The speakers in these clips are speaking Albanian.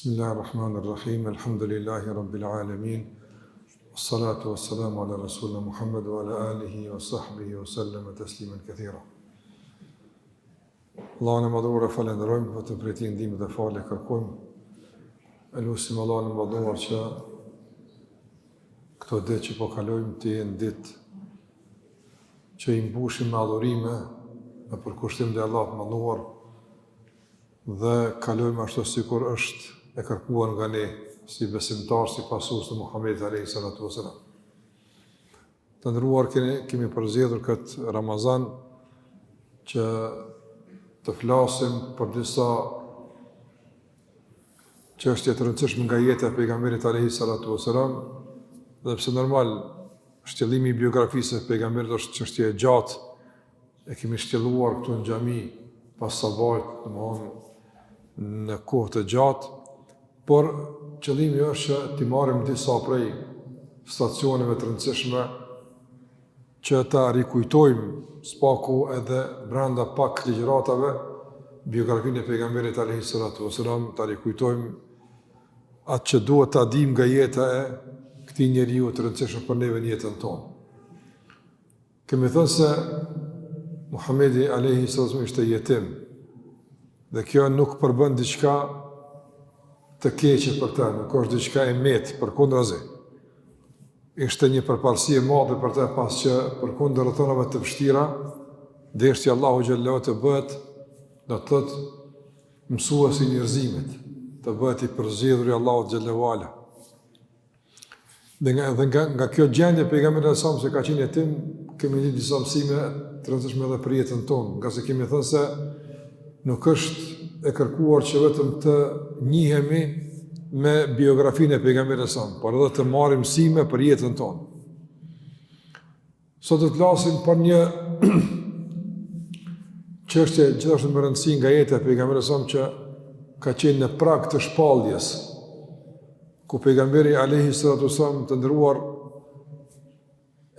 Bismillahirrahmanirrahim, alhamdulillahi rabbil alamin, salatu wassalamu ala rasulina Muhammad wa ala alihi wa sahbihi wa sallama tasliman kathira. Allahun e madhuar e falenderojmë, vetëm prej tij ndihmë dhe falë kërkojmë. Elusim Allahun e madhuar që këto ditë që po kalojmë të jenë ditë që i mbushim me adhurime, me përkushtim dhe Allahut të madhuar, dhe kalojmë ashtu sikur është e kërkuar nga ne, si besimtar, si pasues të Muhamedit alayhi salatu wasalam. Të nderuar, kemi përzgjedhur këtë Ramazan që të flasim për disa çështje të rëndësishme nga jeta e pejgamberit alayhi salatu wasalam, dhe pse normal shtjellimi i biografisë së pejgamberit është çështje e gjatë, e kemi shtjelluar këtu në xhami pas sabahit, domthonë në kohë të gjatë, por qëllimi është që t'i marrim disa prej stacioneve të rëndësishme që ta rikujtojmë spaku edhe brenda pak ligjëratave biografinë e pejgamberit alayhi salatu wasalam, ta rikujtojmë atë që duhet ta dimë nga jeta e këtij njeriu të rëndësishëm për neve në jetën tonë. Kemi thënë se Muhamedi alayhi salatu wasalam ishte jetim, dhe kjo nuk përbën diçka të keqe për ta, nuk është diçka e metë, përkundrazi. Ishte një përparësi e madhe për ta, pas që përkundër rrethonave të vështira, deshti Allahu xhallahu të bëhet, do të thotë, mësuesi i njerëzimit, të bëhet i përzgjedhur i Allahut xhallahu ala. Dhe nga kjo gjendje pejgamberi sa se ka qenë jetim, kemi një disa mësime të rëndësishme edhe për jetën tonë, nga se kemi thënë se nuk është e kërkuar që vetëm të njihemi me biografinë e pejgamberit sa, por edhe të marrim mësime për jetën tonë. Sot do të flasim për një çështje gjithashtu më rëndësi nga jeta e pejgamberit sa, që ka qenë në prag të shpalljes, ku pejgamberi alayhi salatu wasallam të nderuar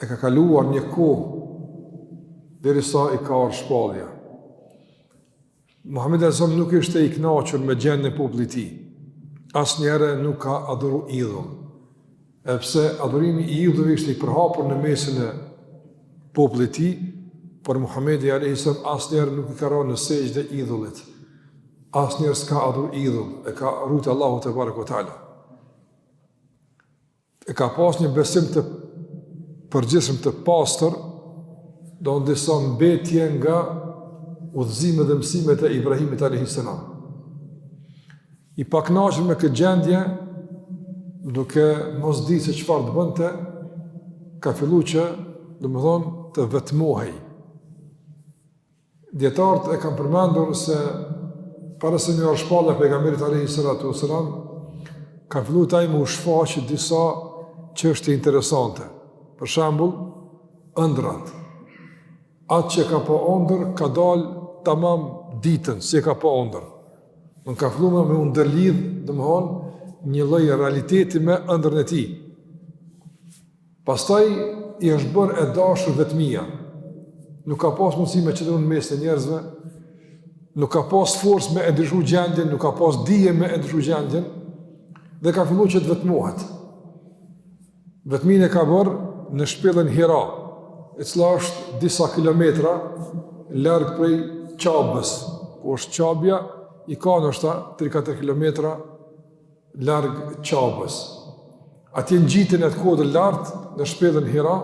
e ka kaluar një kohë derisa i ka ardhur shpallja. Muhamedi sallallahu nuk ishte i kënaqur me gjendjen e popullit të tij. Asnjëherë nuk ka adhuru idhull. Pse adhurimi i idhullit ishte i përhapur në mesin e popullit të tij, por Muhamedi alayhi sallam asnjëherë nuk i ka rënë në sejdë idhullit. Asnjëherë s'ka adhuru idhull, e ka rujtë Allahu te barekuhu teala. E ka pas një besim të përgjithshëm të pastër, do në disa mbetje nga udhëzimet dhe mësimet e Ibrahimit alayhi salam. I pakënaqur me këtë gjendje, duke mos di se çfarë të bënte, ka filluar që, domethënë, të vetmohej. Dietarët e kanë përmendur se para se më shpalla pejgamberit alayhi salatu wasalam, ka filluar ai më u shfaqë disa çështje interesante. Për shembull, ëndrat. Atë që ka po ëndër ka dalë tamam ditën, si ka po ëndër. Nuk ka filluar me u ndërlidh, domthonë, një lloj realiteti me ëndrrën e tij. Pastaj i është bërë e dashur vetmia. Nuk ka pas mundësi me qëndruar në mes të njerëzve, nuk ka pas forcë me e ndryshuar gjendjen, nuk ka pas dije me e ndryshuar gjendjen, dhe ka filluar që të vetmohet. Vetminë e ka bërë në shpellën Hira, e cila është disa kilometra larg prej Qabës, ku është Qabja, i ka ndoshta 3-4 kilometra larg Qabës. Atje ngjiten atë kodër lart në shpellën Hira,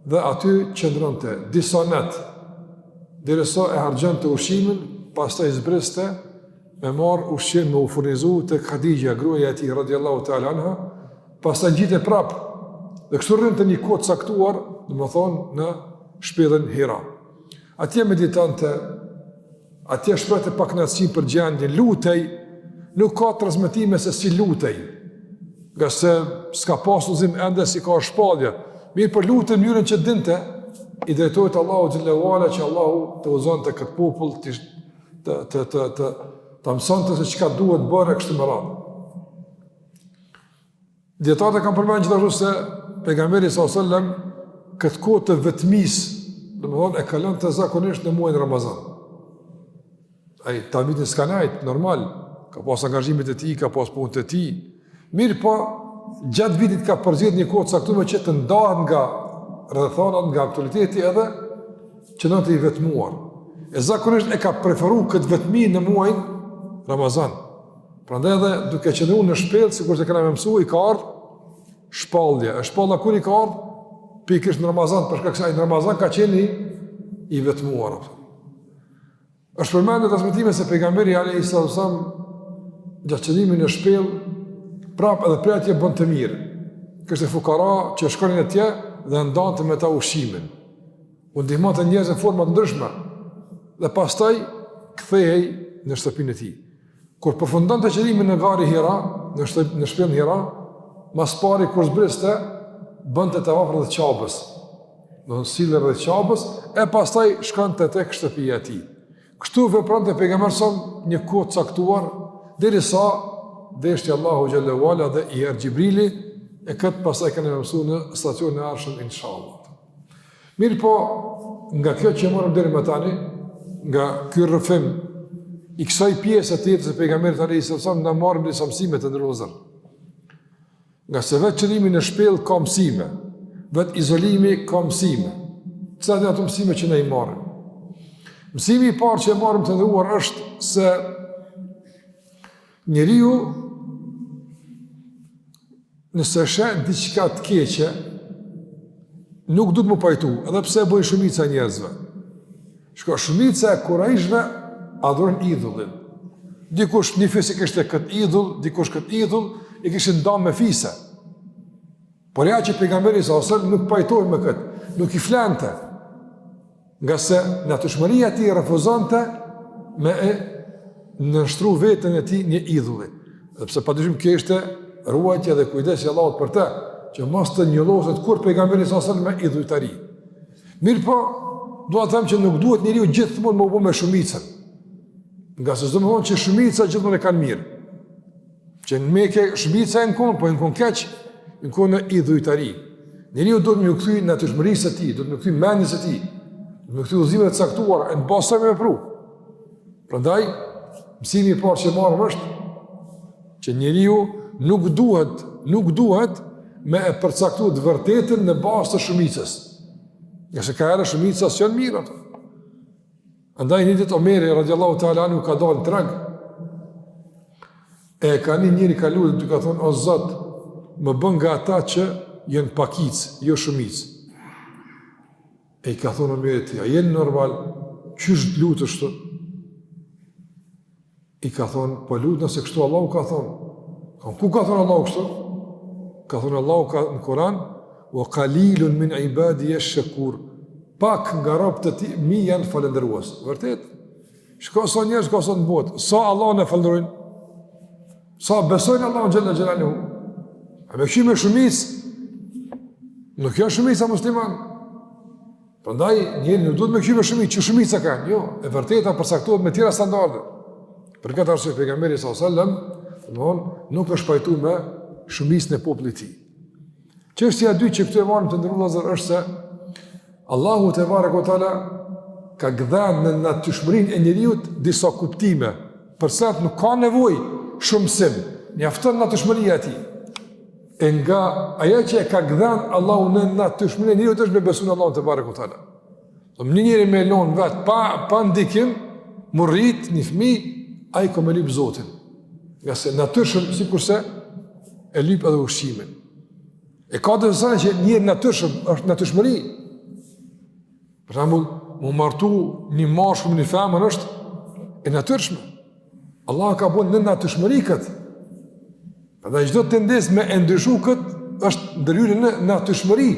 dhe aty qëndronte disa net, derisa e harxhonte ushqimin, pastaj zbriste me marr ushqim me u furnizu tek Khadija, gruaja e tij radhiyallahu ta'ala anha, pastaj ngjite prap. Dhe kështu rrinte një kohë caktuar, domethënë në shpellën Hira. Atje meditante, atje shprehte pakënaqësi për gjendjen, lutej, nuk ka transmetime se si lutej, nga se s'ka pas udhëzim ende si ka shpallje. Mirë për lutej në mënyrën që dinte, i drejtohet Allahu xhallahu ala që Allahu të udhëzonte këtë popull të mësonte se çka duhet bërë kështu me radhë. Dietarët kanë përmendur gjithashtu se pejgamberi sallallahu alajhi wasallam këtë kohë të vetmisë, domethënë e kalon të zakonisht në muajin Ramazan. Ai ta vitin s'ka najt, normal, ka pas angazhimit e tij, ka pas punët e tij. Mirë po, gjatë vitit ka përzgjedhur një kohë caktuar që të ndahet nga rrethonat, nga aktualiteti edhe që në të i vetmuar. E zakonisht e ka preferu këtë vetmi në muajin Ramazan. Prandaj edhe duke qenë në shpellë, sikur se kena me mësu, i ka ardhur shpallje. E shpalla kur i ka ardhur? Pikërisht në Ramazan, për shkak se në Ramazan ka qenë i vetmuar. Është përmendur në transmetime se pejgamberi alayhis salam gjatë qëllimit në shpellë prapë edhe prej atje bën të mirë. Kështë e fukara që shkonin atje dhe ndante me ta ushqimin. U ndihmonte njerëz në forma të ndryshme dhe pastaj kthehej në shtëpinë e tij. Kur përfundonte qëllimin në gari Hira, në shpellën Hira, mas pari kur zbriste, bënte tavaf rreth Qabës. Do të sillte rreth Qabës e pastaj shkonte tek shtëpia e tij. Kështu vepronte pejgamberi sa një kohë caktuar derisa deshti Allahu xhallahu ala dhe i erë Gjibrili e këtë pastaj kanë mësuar në stacionin e Arshëm inshallah. Mirë po, nga kjo që morëm deri më tani, nga ky rrëfim i kësaj pjesë të jetës së pejgamberit alayhis salam na marrim disa mësime të ndërruar. Nga se vetë qëllimi në shpellë ka mësime, vetë izolimi ka mësime. Cilat janë ato mësime që ne i marrim? Mësimi i parë që e marrim të ndërruar është se njeriu nëse shën diçka të keqe, nuk duhet më pajtu, edhe pse e bëjnë shumica e njerëzve. Shko, shumica e kurajshve adhurojnë idhullin. Dikush një fis i kishte këtë idhull, dikush këtë idhull, i kishin ndarë me fise. Por ja që pejgamberi sa ose nuk pajtohej me këtë, nuk i flante. Nga se natyrshmëria e tij refuzonte me e nënshtru veten e tij një idhulli. Dhe pse padyshim kjo ishte ruajtja dhe kujdesi i Allahut për të, që mos të njolloset kur pejgamberi sa ose me idhujtari. Mirë po, dua të them që nuk duhet njeriu gjithmonë më u bë me shumicën. Nga se s'do të thonë që shumica gjithmonë e kanë mirë. Që në Mekë shumica e nkon, po e nkon keq, nkon në idhujtari. Njeriu duhet më u kthy natyrshmërisë së tij, duhet më kthy mendjes së tij, duhet më kthy udhëzimeve të caktuara, në bazë sa më vepru. Prandaj, mësimi i parë që marrim është që njeriu nuk duhet me e përcaktuar të vërtetën në bazë të shumicës. Nga se ka era shumica s'janë mirë ato. Andaj një ditë Omeri radiallahu ta'ala anhu ka dalë në treg, e ka një njëri ka lutë duke thonë, o Zot, më bën nga ata që jenë pakic, jo shumic. E i ka thonë Omeri ti, a jenë normal, qysh të lutë është? I ka thonë, po lutë nëse kështu Allahu ka thonë. Ku ka thonë Allahu kështu? Ka thonë Allahu në Koran, wa qalilun min ibadi ash-shakur. Pak nga robët e tij mi janë falendërues. Vërtet? Shko sa njerëz ka sot në botë, sa Allahun e falënderojnë, sa besojnë Allahun xhalla xhelaluhu. A me qyme shumicë, nuk janë shumica musliman. Prandaj njeriu nuk duhet me qyme shumicë, që shumica kanë. Jo, e vërteta përcaktohet me tjera standarde. Për këtë arsye pejgamberi sallallahu alajhi wasallam nuk është pajtuar me shumicën e popullit të tij. Çështja e dytë që këtu e marrim të ndërruar vëllezër është se Allahu te barekuhu teala ka gdhanë në natyrshmërinë e njeriut disa kuptime, përsa nuk ka nevojë shumë mësim, mjafton natyrshmëria e tij. E nga ajo që e ka gdhanë Allahu në natyrshmërinë e njeriut është me besu në Allahun te barekuhu teala. Një njeri me lon vet pa ndikim, murrit një fëmijë, ai ka me lyp Zotin. Nga se natyrshëm sikurse e lyp edhe ushqimin. E ka të thënë që njëri natyrshëm është natyrshmëri. Për shembull, mu martu një mashkull me një femër është e natyrshme. Allah ka bën në natyrshmëri këtë. Prandaj çdo tendencë me e ndryshu këtë është ndërhyrje në natyrshmëri.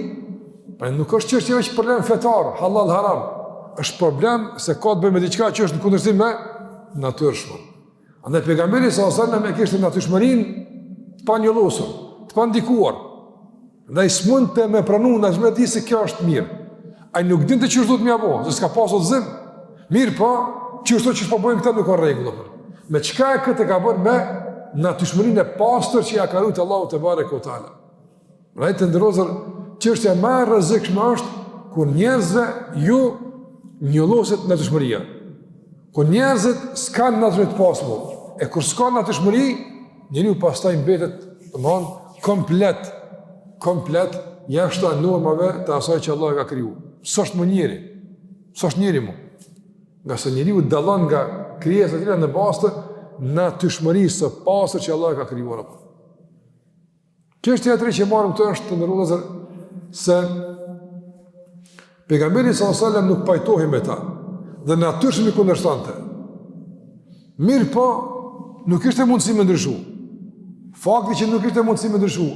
Pra nuk është çështje vetëm problem fetar, halal haram. Është problem se ka të bëjë me diçka që është në kundërshtim me natyrshmen. Andaj pejgamberi sallallahu alajhi wasallam e kishte natyrshmërinë të panjollosur, të pandikuar. Andaj s'mund të me pranu në ashme di se kjo është mirë. Ai nuk dinte ç'është do të më apo, se s'ka pasur zëm. Mirë po, ç'është që po bëjmë këtë nuk ka rregull. Me çka e këtë ka bërë me natyrshmërinë e pastër që ja ka dhënë Allahu te barekuhu teala. Pra të ndrozur çështja më e rrezikshme është kur njerëzve ju njolloset natyrshmëria. Kur njerëzit s'kan natyrë të pasur, E kur s'ka natyrshmëri, njeriu pastaj mbetet, komplet jashtë normave të asaj që Allah e ka kriju. S'është më njeri. S'është njeri mu. Nga se njeriu dallon nga krijesat e tjera në bazë të natyrshmërisë së pastër që Allah e ka krijuar. Çështja e tretë që marrim këtu është të ndërrozë se pejgamberi sallallahu alajhi wasallam nuk pajtohej me ta dhe natyrshëm i kundërshtonte. Mirë po, nuk ishte mundësi me ndryshu. Fakti që nuk ishte mundësi me ndryshu,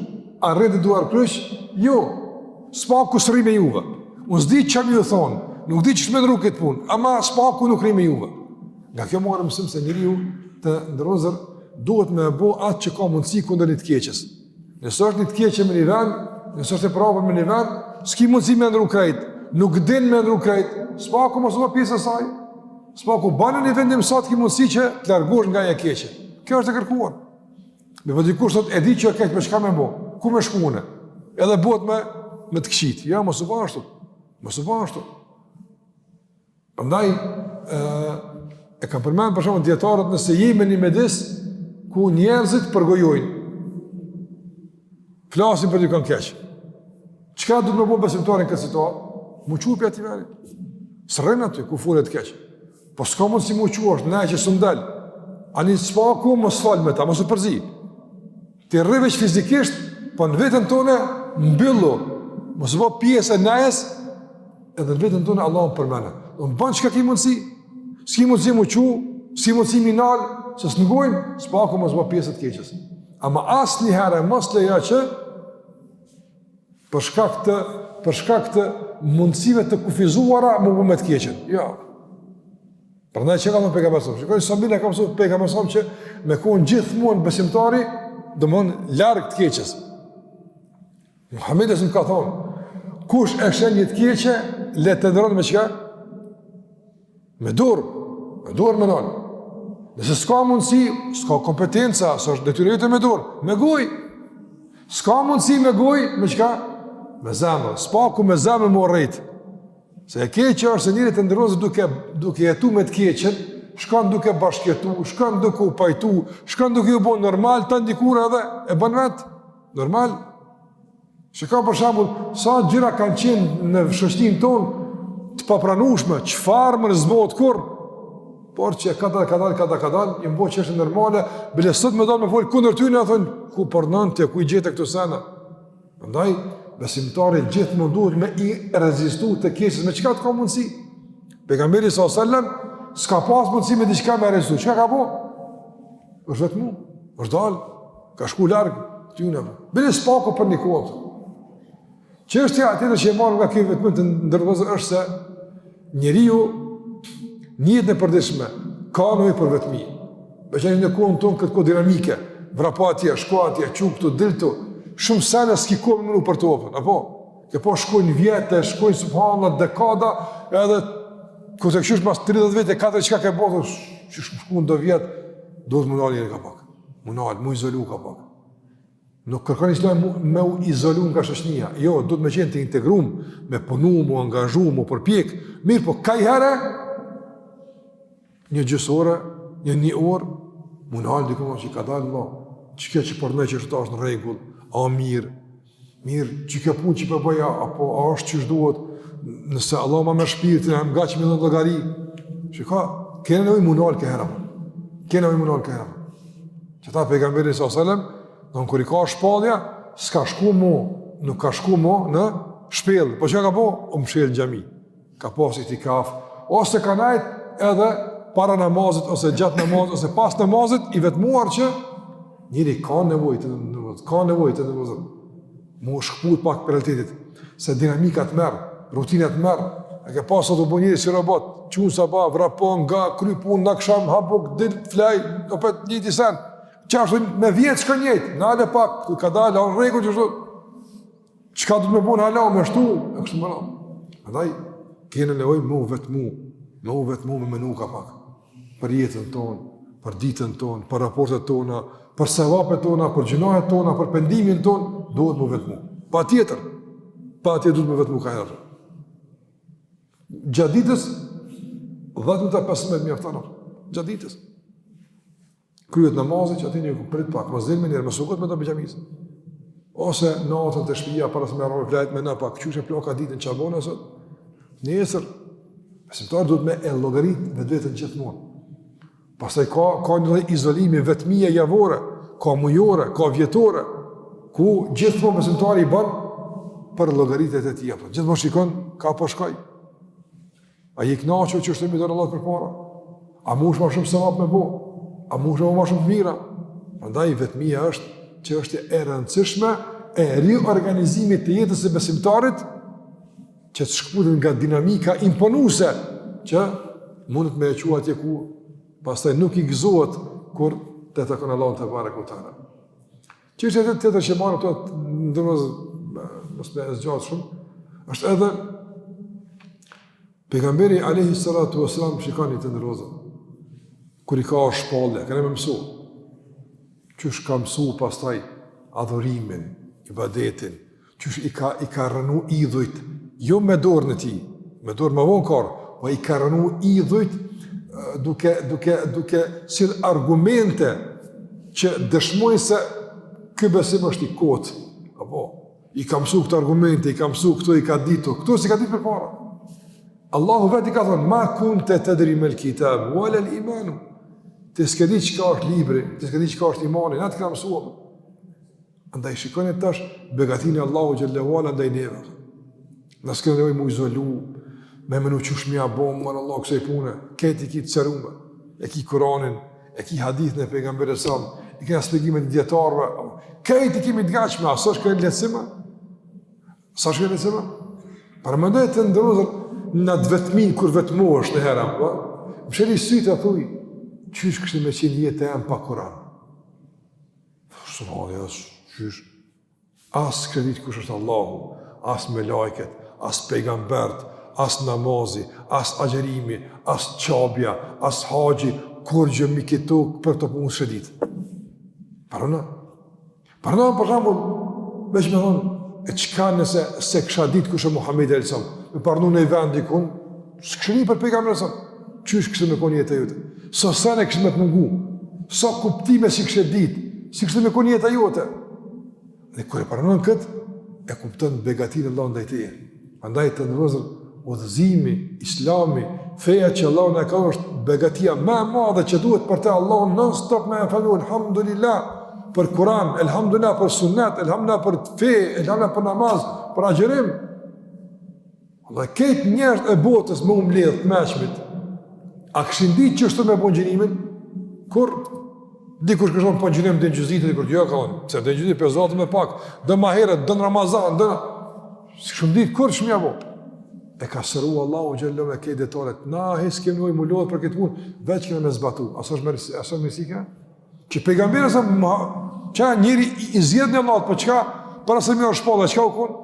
arreti duar kryq, jo, spaku s'rri me juve. Unë s'di që mi ju thonë, nuk di që shmendru këtë punë, ama spaku nuk rri me juve. Nga kjo marrë mësim se njeriu të ndërozër duhet me bo atë që ka mundësi kundër një të keqes. Nësë është një të keqe me një vend, nësë është e prapër me një vend, s'ki mundësi me ndru krejt, nuk din me ndru krejt, spaku mos do pjesë e saj, spaku banë një vendim sa të ki mundësi që të largosh nga e keqe. Kjo është e kërkuar. Me për dikush thot, e di që e keq me shka me bo, ku me shkune, edhe buhet me të këshit. Ja, mos u bashtu. Prandaj, e kam përmend për shembull dietarët nëse jemi në medis ku njerëzit përgojojnë. Flasin për dikon keq. Çka do të më bëj besimtarin këtë situatë? Mu qupi ati veri. Sërren aty ku folet keq. Po s'ka mund si mu quash, ne që s'm dal. Ani s'paku mos fal me ta, mos u përzi. Ti rrivesh fizikisht, po në veten tonë mbyllu. Mos vë pjesë e nejes, edhe në veten tonë Allahu përmend. Do të bën çka ki mundsi. S'ki mundsi mu qu, s'ki mundsi minal, se s'ngojnë, s'paku mos vë pjesë të keqes. Ama asnjëherë mos lejo që për shkak të mundësive të kufizuara më bu me të keqen. Jo. Prandaj që ka thënë pejgamberi. Shikoj sa mirë ka thënë pejgamberi që me kon gjithmonë besimtari, domthon larg të keqes. Muhamedi ka thonë, kush e shen një të keqe, le të ndron me çka? Me dorë me nal. Nëse s'ka mundësi, s'ka kompetenca, s'është detyrë jote me dorë, me gojë. S'ka mundësi me gojë, me çka? Me zemër. S'paku me zemër më urrejt. Se e keqja është se njëri të ndërrozë duke jetu me të keqen, shkon duke bashkjetu, shkon duke u pajtu, shkon duke u bo normal, të ndikur edhe e bën vetë. Normal. Shikoj për shembull, sa gjëra kanë qenë në shoqërinë tonë të papranueshme, çfarë më zbot kur, por që ka dal, i mbo që është normale, bile sot me dal me fol kundër ty, ne thon ku pornante, ku i gjete këto sena. Prandaj besimtari gjithmonë duhet me i rezistu të keqes me çka të ka mundësi. Pejgamberi sallallahu alajhi wasallam s'ka pas mundësi me diçka me rezistu. Çka ka bëu? Është vetëm, është dal, ka shku larg tyne. Bile s'paku për një kohë. Çështja tjetër që e marr nga kjo vetëm të ndërvozë është se njeriu në jetën e përditshme ka nevojë për vetmi. Veçanërisht në kohën tonë këtë kohë dinamike, vrapatje, shkuatje, çuptu, diltu, shumë sene s'ki kohë më për të opën, apo? Ke po shkojnë vjetë, shkojnë subhanallah, dekada, edhe ku të këshush mas 30 vete, 4 qka ke botë, që shkojnë do vjetë, do të më nalë njëri ka pak. Më nalë, më izolu ka pak. Nuk kërkon Islami me u izolu nga shoqënia. Jo, do të me qenë të integrum, me punu, mu angazhu, mu përpjek. Mirë, po kaj herë, një gjysore, një orë, mu nalë dikuma që ka dalë, no, që kjo që përmej që është në regull, a mirë, që kjo punë që përbëja, apo a është që shduhet, nëse Allah ma me shpirtin, e mga që me në logari, që ka, kene nevoj mu nalë këherë, që ta pejgamberi s.a.s. Në kër i ka shpallja, s'ka shku mu, nuk ka shku mu në shpellë, po që ka po? O më shellë në gjami, ka pas i kaf, ose ka najt edhe para namazit, ose gjatë namazit, ose pas namazit, i vetmuar që njëri ka nevoj të nëvëzër, mu shkput pak për realitetit, se dinamika të merë, rutina të merë, e ke pas të bu njëri si robot, qunë sa ba, vrapon, nga, kry pun, nga ksham, hapuk, dil, flaj, opet njëti sen, qashtu me vjetë shka njëjtë, në ale pak, ka dalë, anë regu që shtu, qka du të me bu në ala, me shtu, e kështë më rao. Andaj, kene nevoj me u vetmu me menu ka pak, për jetën tonë, për ditën tonë, për raportet tona, për sevapet tona, për gjinohet tona, për pendimin tonë, duhet me vetmu. Pa tjetër duhet me vetmu ka herë. Gjatë ditës, 10 minuta 15 mjaftanër, gjatë ditës. kryet namazit që ati një prit pak, mos dhilme njerë, më sukot me të bëgjamisë. Ose natën të shpija, para se me arrojë flajt me në pak, qyshe ploka ditën që abone, sot, nesër, besimtarë duhet me e logarit vetën gjithmonë. Pastaj ka një izolimi vetmia javore, ka mujore, ka vjetore, ku gjithmonë besimtari i bën për llogaritet e tij apo. Gjithmonë shikon ka po shkoj. A i kënaqur që është mi dorë Allah përpara? A mush më shumë sevap me bo? A mush më shumë të mira? Prandaj vetmia është që është e rëndësishme e riorganizimit të jetës së besimtarit që të shkputet nga dinamika imponuese që mundet me e qua atje ku pastaj nuk i gëzohet kur të takon Allahun te bareku teala. Çështja e tjetër që marrë këto ndërmos mos me zgjat shumë, është edhe pejgamberi alayhi salatu wasalam shikoni të ndërozë. Kur i ka shpallje, kanë më mësu. Qysh ka mësu pastaj adhurimin, ibadetin, qysh i ka rënu idhujt, jo me dorën e tij, me dorë më vonë kor, po i ka rënu idhujt duke sill argumente që dëshmojnë se ky besim është i kotë, apo i ka mësu këtë argumente, i ka mësu këto, i ka ditu, këto si ka ditë për para. Allahu vetë i ka thonë, ma kunte tadri mal kitab, wala al-imanu. Ti s'ke di çka është libri, ti s'ke di çka është imani, na të ka mësuar. Andaj shikoni tash begatinë Allahu xhallahu ala ndaj neve. Na s'ke nevojë mu izolu, me menu qysh mi abom, mërë Allah kësaj pune, këti ki të cërume, e ki Kuranin, e ki hadithin e pejgamberit sam, e ki spjegimet djetarve, këti kimi të gachme, a sa është kërë lecime? Sa është kërë lecime? Parëmëndoj të ndërëzër në të vetmin, kur vetmo është në hera, më shëri sytë e thuj, qysh kështë me qenë jetë e em pa Kuran? Subhani, qysh? As kredit kush është Allahu, as me lajket, as pejgambert, as namazi, as agjerimi, as qabja, as haji, kur gjë mi këtu për të punë shëdit. Parëna? Parëna, për shambull, veç me thonë, e qka nëse se kësha ditë kushe Muhammed e Elsam, me parnu në i vendi kun, së këshë një për pejgamber e Elsam, qysh kështë me konë jetë e jote? So sene kështë me të mungu? So kuptime si kështë ditë? Si kështë me konë jetë e jote? Dhe kër e parënën këtë, e kuptën begatinë Allah ndaj teje. Andaj të nërëzër, udhëzimi, islami, feja që Allah në ka është begatia me madhe që duhet për te Allah non stop me e falu, elhamdulillah, për Kuran, elhamdulillah për sunnet, elhamdulillah për fe, elhamdulillah për namaz, për agjerim. Allah, këtë njerët e botës më mbledhë të meqmit, a këshin ditë që është me bon gjenimin, kur dikush këshon për gjenim dhe në gjëzitë, dikur t'jo ka onë, se dhe në gjëzitë për zatë me pak, dhe ma heret, dhe në Ramazan, dhe në... Këshin ditë, kur shmja bo? E ka sëru Allahu gjellë me kej detalet, na hes kemë nëjë më lodhë për këtë punë, veç kene me zbatu. Aso është mësike? Që pejgamberi se që njëri i zjedh një latë, për qka, për asë mjë është shpallë, qka u konë?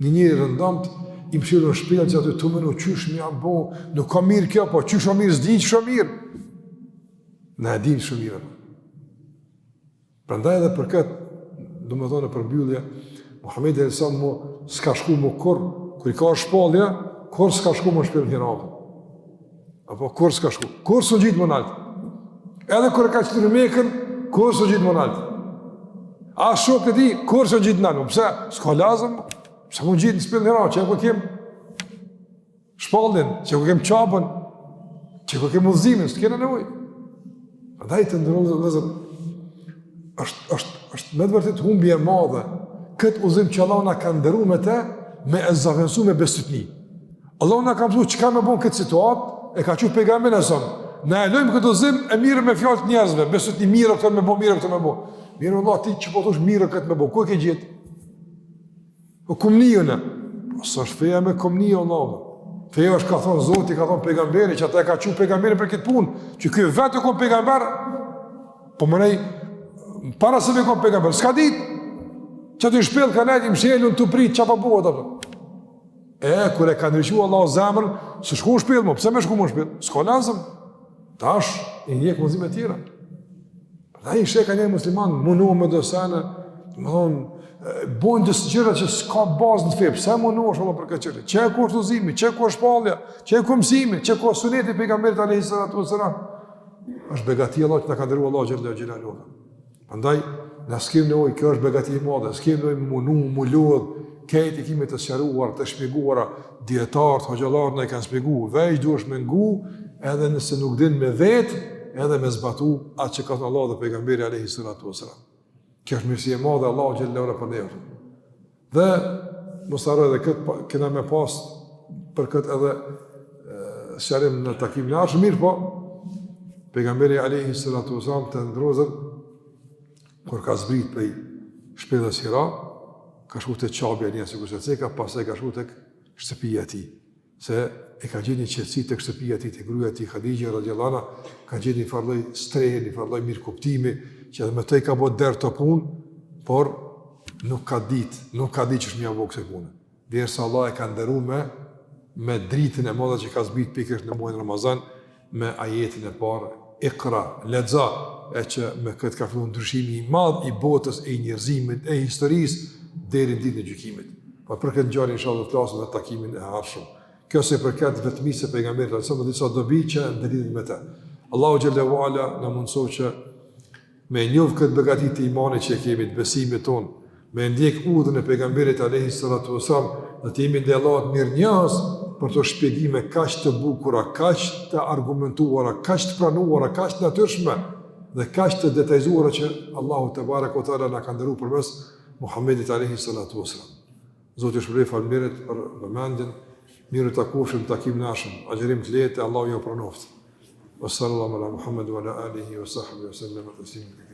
Një njëri rëndamt, i mëshirë në shpilën që aty të mënu, qysh më jam bo, nuk ka mirë kjo, po qysh o mirë, s'di që shë mirë. Ne e dim shë mirë. Prandaj edhe për këtë, du me thonë për mbyllje, Muhammed e Elsa mu s'ka shku mu kur i ka shpallja, kur s'ka shku mu shpilën hirabë. Apo kur s'ka shku, kur s'u gjitë më naltë. Edhe kur e ka qëtër Mekën, kur s'u gjitë më naltë. A shok të ti, kur s'u gjitë naltë. Pse, s'ka lazëm, pse mu gjitë në shpilën hirabë, që e ku kem shpallin, që e ku kem qabën, që e ku kem udhëzimin, s'kena nevoj. Andaj të ndërëzër lezër, është me të vërtit humbje madhe, këtë udhëzim që Allah na ka ndëru me te, me e zavënsu me besutni. Allah na ka mësu që ka me bon këtë situatë, e ka që pejgamberin e sonë. Ne e lojmë këtë udhëzim e mirë me fjallë të njerëzve, besutni mirë këtë me bo, mirë këtë me bo. Mirë Allah, ti që po thush mirë këtë me bo, ku e ke gjithë? O kumnijën e. Së është feja me kumnijë, Allah. Feja është ka thonë Zoti, ka thonë pejgamberi, që ata e ka që pejgamberin për këtë punë, që kjo vetë e kom pejgamber, po mënej, para se me kom pejgamber, s'ka ditë, që të shpillë ka nejtë, i mshelun të pritë, që pa buhet, kër e ka ndryqu Allah zemrën, së shku në shpillë, pëse me shku më në shpillë? S'ka lazëm, tash, i një këmëzime tjera. Dhe i sheka një musliman, munohë me dosene, më thonë, bojnë dësë gjëra që s'ka bazë në fejë, pëse munohë shumë për këtë qërë? Që e ku është uzimi, që e ku është shpallja, që e ku mësimi, që e ku është suneti pejgamberit a.s. është begati Allah që na ka dhëruar Allah xhallahu xhelalu. Prandaj na skem nevojë, kjo është begati e madhe, skem nevojë mu lodh, këti kemi të sqaruar, të shpjeguara, dietarët, hoxhallarët na kanë shpjeguar, veç duhesh me ngu, edhe nëse nuk din me vetë, edhe me zbatu atë që ka thënë Allah dhe pejgamberi alayhi salatu wasalam. Kjo është mirësi e madhe Allahu xhallahu për ne. Dhe mos harro edhe këtë kena me pas për këtë edhe sqarim në takimin e ardhshëm, mirë po pejgamberi alayhi salatu wasalam të ndrozën kur ka zbrit prej shpellës Hira, ka shku të qabja një sikur se ceka, pastaj ka shku tek shtëpia e tij. Se e ka gjetur një qetësi tek shtëpia e tij, tek gruaja e tij Hadixha radhiyallahu anha, ka gjetur një farlloj strehe, një farlloj mirëkuptimi, që edhe me të ka bërë derë të punë, por nuk ka ditë që është mja vogë kësaj punë. Derisa Allah e ka nderuar me dritën e madhe që ka zbrit pikërisht në muajin Ramazan, me ajetin e parë, Iqra, lexo, e që me këtë ka filluar ndryshimi i madh i botës, e i njerëzimit, e historisë deri në ditën e gjykimit. Po për këtë ngjarje inshallah do të flasim në takimin e ardhshëm. Kjo se përkat vetmisë së pejgamberit sa më disa dobi që ndërlidhen me të. Allahu xhallahu ala na mundsoj që me njoh këtë begati të imanit që kemi, të besimit ton, me ndjek udhën e pejgamberit alayhi salatu wasallam, dhe të jemi ndaj Allahut mirënjohës për të shpjegime kaq të bukura, kaq të argumentuara, kaq të pranuara, kaq të natyrshme dhe kaq të detajzuara që Allahu te baraka o taala na ka dhëruar përmes Muhammedit alayhi salatu wasallam. Zoti ju shpëlbej falënderit për vëmendjen, mirë të takoshëm takimin e ardhshëm. Agjerim të lehtë, Allahu ju pranoft. Wa sallallahu ala Muhammad wa ala alihi wa sahbihi wa sallam taslima.